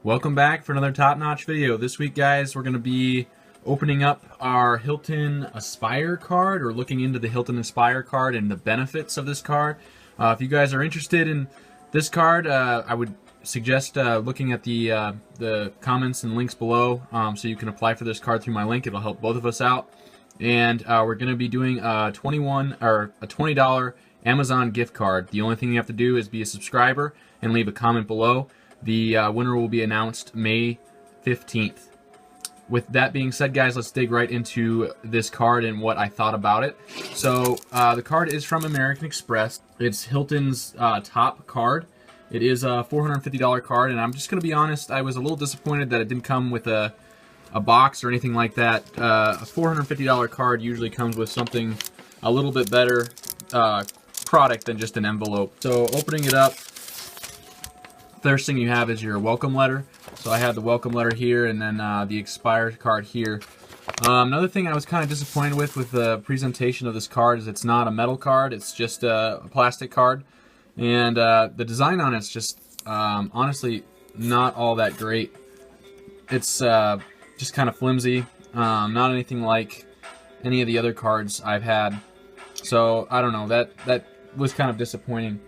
Welcome back for another top-notch video. This week, guys, we're going to be opening up our Hilton Aspire card, or looking into the Hilton Aspire card and the benefits of this card. If you guys are interested in this card, I would suggest looking at the comments and links below, so you can apply for this card through my link. It'll help both of us out. And we're going to be doing a $20 Amazon gift card. The only thing you have to do is be a subscriber and leave a comment below. The winner will be announced May 15th. With that being said, guys, let's dig right into this card and what I thought about it. So the card is from American Express. It's Hilton's top card. It is a $450 card, and I'm just going to be honest, I was a little disappointed that it didn't come with a box or anything like that. A $450 card usually comes with something a little bit better product than just an envelope. So opening it up, first thing you have is your welcome letter. So I have the welcome letter here, and then the expired card here. Another thing I was kind of disappointed with the presentation of this card is it's not a metal card, it's just a plastic card. And the design on it's just honestly not all that great. It's just kind of flimsy, not anything like any of the other cards I've had. So I don't know, that was kind of disappointing.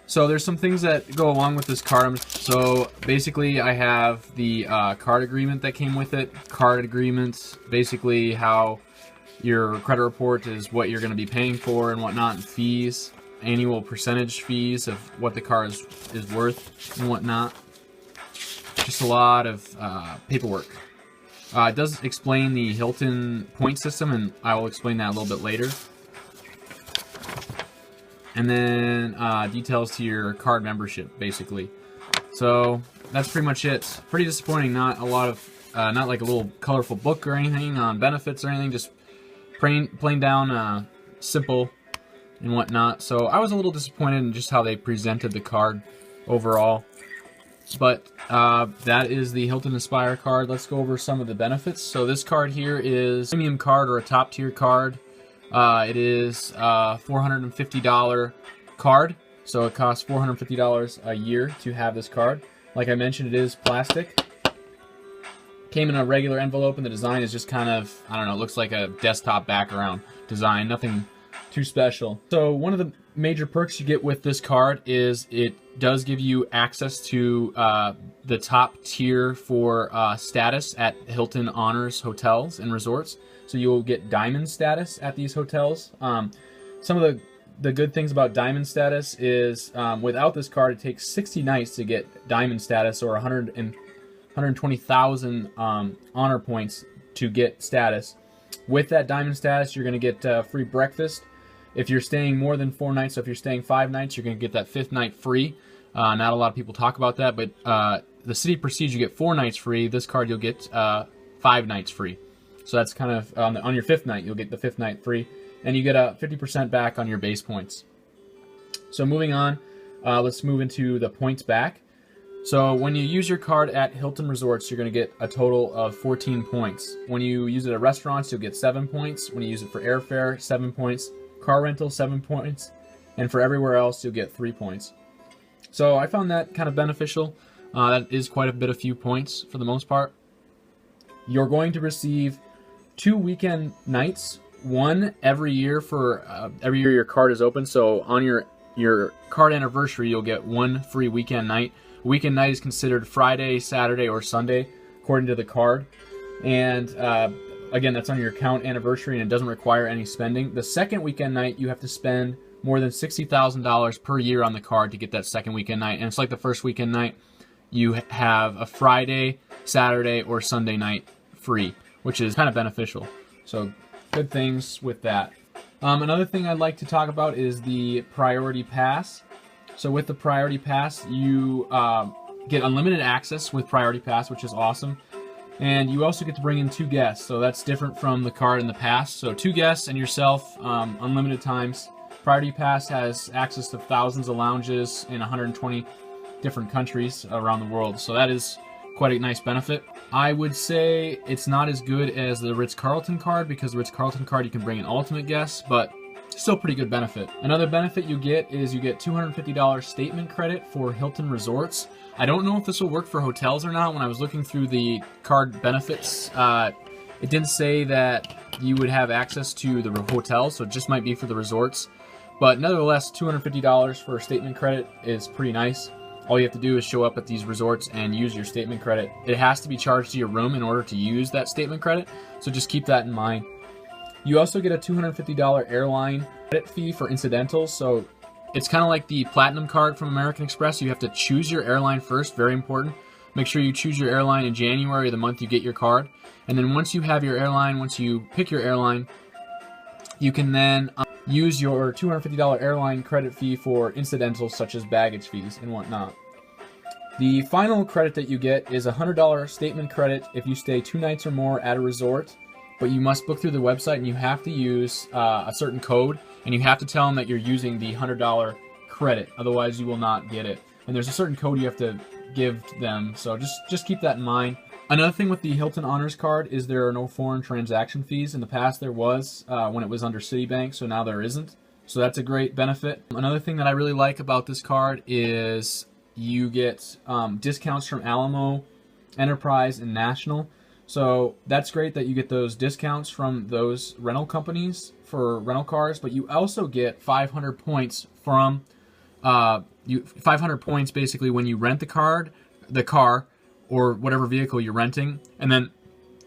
So there's some things that go along with this card. So basically I have the card agreement that came with it. Card agreement, basically how your credit report is what you're going to be paying for and whatnot, and fees, annual percentage fees of what the car is worth and whatnot. Just a lot of paperwork. It does explain the Hilton point system, and I will explain that a little bit later. And then details to your card membership, basically. So that's pretty much it. Pretty disappointing. Not a lot of, not like a little colorful book or anything on benefits or anything. Just plain down, simple and whatnot. So I was a little disappointed in just how they presented the card overall. But that is the Hilton Aspire card. Let's go over some of the benefits. So this card here is a premium card, or a top tier card. It is a $450 card, so it costs $450 a year to have this card. Like I mentioned, it is plastic. Came in a regular envelope, and the design is just kind of, I don't know, it looks like a desktop background design, nothing too special. So one of the major perks you get with this card is it does give you access to the top tier for status at Hilton Honors hotels and resorts. So you'll get diamond status at these hotels. Some of the good things about diamond status is without this card, it takes 60 nights to get diamond status, or 120,000 honor points to get status. With that diamond status, you're going to get free breakfast. If you're staying more than 4 nights, so if you're staying 5 nights, you're going to get that 5th night free. Not a lot of people talk about that, but the City Prestige, you get 4 nights free. This card, you'll get 5 nights free. So that's kind of, on your 5th night, you'll get the 5th night free. And you get a 50% back on your base points. So moving on, let's move into the points back. So when you use your card at Hilton Resorts, you're going to get a total of 14 points. When you use it at restaurants, you'll get 7 points. When you use it for airfare, 7 points. Car rental, 7 points. And for everywhere else, you'll get 3 points. So I found that kind of beneficial. That is quite a bit of few points for the most part. You're going to receive 2 weekend nights, one every year for every year your card is open. So on your card anniversary, you'll get 1 free weekend night. Weekend night is considered Friday, Saturday, or Sunday, according to the card. And again, that's on your account anniversary, and it doesn't require any spending. The second weekend night, you have to spend more than $60,000 per year on the card to get that second weekend night. And it's like the first weekend night, you have a Friday, Saturday, or Sunday night free, which is kind of beneficial. So good things with that. Another thing I'd like to talk about is the Priority Pass. So with the Priority Pass, you get unlimited access with Priority Pass, which is awesome. And you also get to bring in 2 guests, so that's different from the card in the past. So 2 guests and yourself, unlimited times. Priority Pass has access to thousands of lounges in 120 different countries around the world. So that is quite a nice benefit. I would say it's not as good as the Ritz-Carlton card, because the Ritz-Carlton card you can bring in ultimate guests, but still pretty good benefit. Another benefit you get is you get $250 statement credit for Hilton resorts. I don't know if this will work for hotels or not. When I was looking through the card benefits, it didn't say that you would have access to the hotels, so it just might be for the resorts. But nevertheless, $250 for statement credit is pretty nice. All you have to do is show up at these resorts and use your statement credit. It has to be charged to your room in order to use that statement credit, so just keep that in mind. You also get a $250 airline credit fee for incidentals, so it's kind of like the Platinum card from American Express. You have to choose your airline first, very important. Make sure you choose your airline in January, the month you get your card. And then once you have your airline, once you pick your airline, you can then use your $250 airline credit fee for incidentals such as baggage fees and whatnot. The final credit that you get is a $100 statement credit if you stay 2 nights or more at a resort, but you must book through the website and you have to use a certain code, and you have to tell them that you're using the $100 credit, otherwise you will not get it. And there's a certain code you have to give them, so just keep that in mind. Another thing with the Hilton Honors Card is there are no foreign transaction fees. In the past there was when it was under Citibank, so now there isn't. So that's a great benefit. Another thing that I really like about this card is you get discounts from Alamo, Enterprise, and National. So that's great that you get those discounts from those rental companies for rental cars, but you also get 500 points from 500 points basically when you rent the car, or whatever vehicle you're renting, and then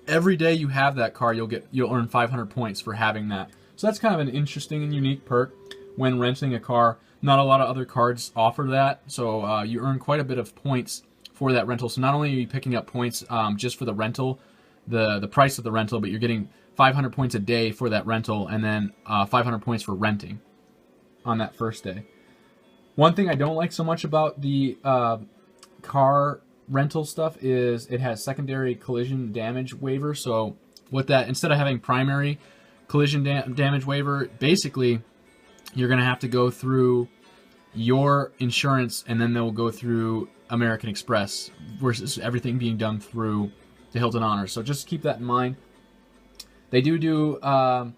every day you have that car, you'll earn 500 points for having that. So that's kind of an interesting and unique perk when renting a car. Not a lot of other cards offer that, so you earn quite a bit of points for that rental. So not only are you picking up points just for the rental, the price of the rental, but you're getting 500 points a day for that rental, and then 500 points for renting on that first day. One thing I don't like so much about the car rental stuff is it has secondary collision damage waiver. So with that, instead of having primary collision damage waiver, basically you're going to have to go through your insurance and then they'll go through American Express versus everything being done through the Hilton Honors. So just keep that in mind. They do a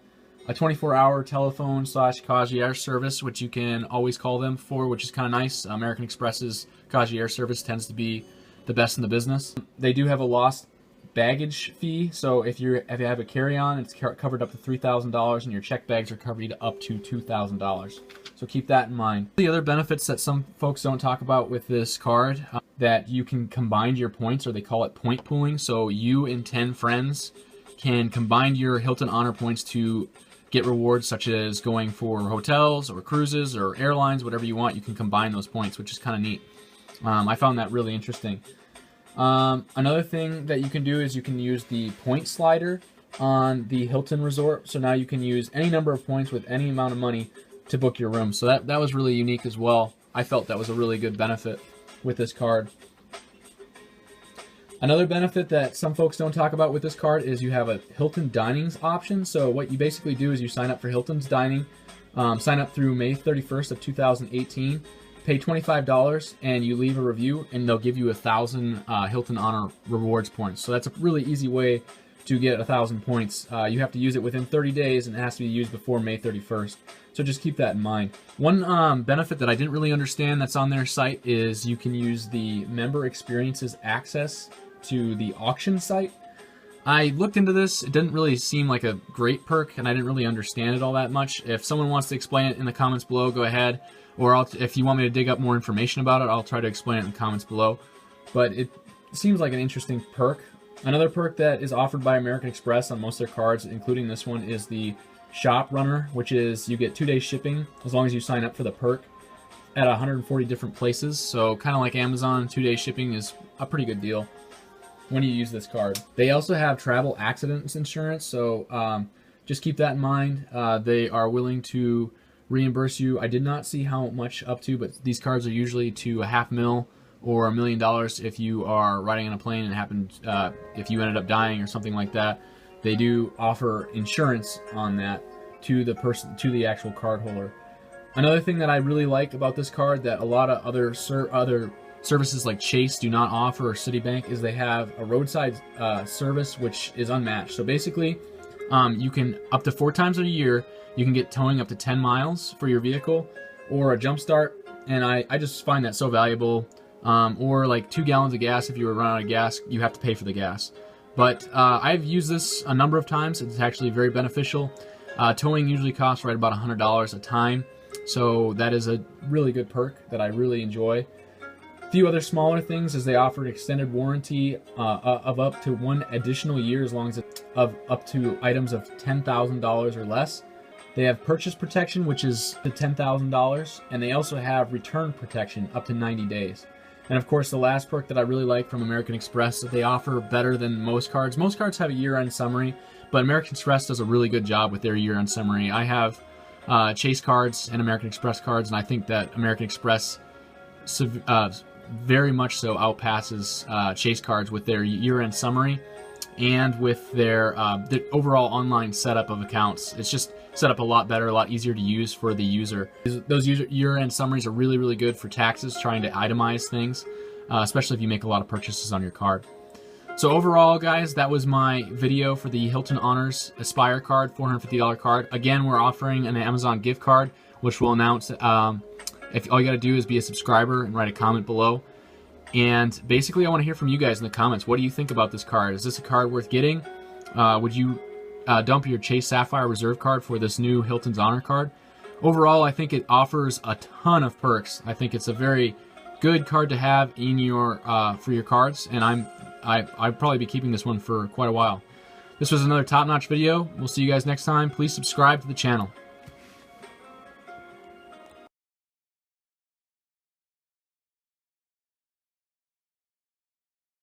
24-hour telephone / concierge service, which you can always call them for, which is kind of nice. American Express's concierge service tends to be the best in the business. They do have a lost baggage fee, so if you have a carry-on, it's covered up to $3,000, and your check bags are covered up to $2,000. So keep that in mind. The other benefits that some folks don't talk about with this card, that you can combine your points, or they call it point pooling. So you and 10 friends can combine your Hilton Honor points to get rewards such as going for hotels or cruises or airlines, whatever you want. You can combine those points, which is kind of neat. I found that really interesting. Another thing that you can do is you can use the point slider on the Hilton Resort. So now you can use any number of points with any amount of money to book your room. So that was really unique as well. I felt that was a really good benefit with this card. Another benefit that some folks don't talk about with this card is you have a Hilton Dinings option. So what you basically do is you sign up for Hilton's Dining, sign up through May 31st of 2018, pay $25, and you leave a review, and they'll give you 1,000 Hilton Honor rewards points. So that's a really easy way to get 1,000 points. You have to use it within 30 days, and it has to be used before May 31st. So just keep that in mind. One benefit that I didn't really understand that's on their site is you can use the member experiences access to the auction site. I looked into this. It didn't really seem like a great perk, and I didn't really understand it all that much. If someone wants to explain it in the comments below, go ahead. Or if you want me to dig up more information about it, I'll try to explain it in the comments below. But it seems like an interesting perk. Another perk that is offered by American Express on most of their cards, including this one, is the Shop Runner, which is you get 2-day shipping as long as you sign up for the perk at 140 different places. So kind of like Amazon, 2-day shipping is a pretty good deal when you use this card. They also have travel accidents insurance, so just keep that in mind. They are willing to reimburse you. I did not see how much up to, but these cards are usually to $500,000 or $1 million if you are riding on a plane and it happened, if you ended up dying or something like that. They do offer insurance on that to the person, to the actual card holder. Another thing that I really like about this card that a lot of other services like Chase do not offer, or Citibank, is they have a roadside service which is unmatched. So basically, you can, up to 4 times a year, You can get towing up to 10 miles for your vehicle, or a jump start, and I just find that so valuable. Or like 2 gallons of gas. If you were running out of gas, you have to pay for the gas. But I've used this a number of times. It's actually very beneficial. Towing usually costs right about $100 a time, so that is a really good perk that I really enjoy. A few other smaller things is they offer an extended warranty of up to 1 additional year, as long as it's of up to items of $10,000 or less. They have purchase protection, which is to $10,000, and they also have return protection up to 90 days. And of course, the last perk that I really like from American Express that they offer better than most cards. Most cards have a year-end summary, but American Express does a really good job with their year-end summary. I have Chase cards and American Express cards, and I think that American Express very much so outpasses Chase cards with their year-end summary and with their overall online setup of accounts. It's just set up a lot better, a lot easier to use for the user. Those year-end summaries are really, really good for taxes, trying to itemize things, especially if you make a lot of purchases on your card. So overall, guys, that was my video for the Hilton Honors Aspire Card, $450 card. Again, we're offering an Amazon gift card, which we'll announce. If all you got to do is be a subscriber and write a comment below. And basically, I want to hear from you guys in the comments. What do you think about this card? Is this a card worth getting? Would you dump your Chase Sapphire Reserve card for this new Hilton's Honor card? Overall, I think it offers a ton of perks. I think it's a very good card to have in your for your cards, and I'd probably be keeping this one for quite a while. This was another top-notch video. We'll see you guys next time. Please subscribe to the channel.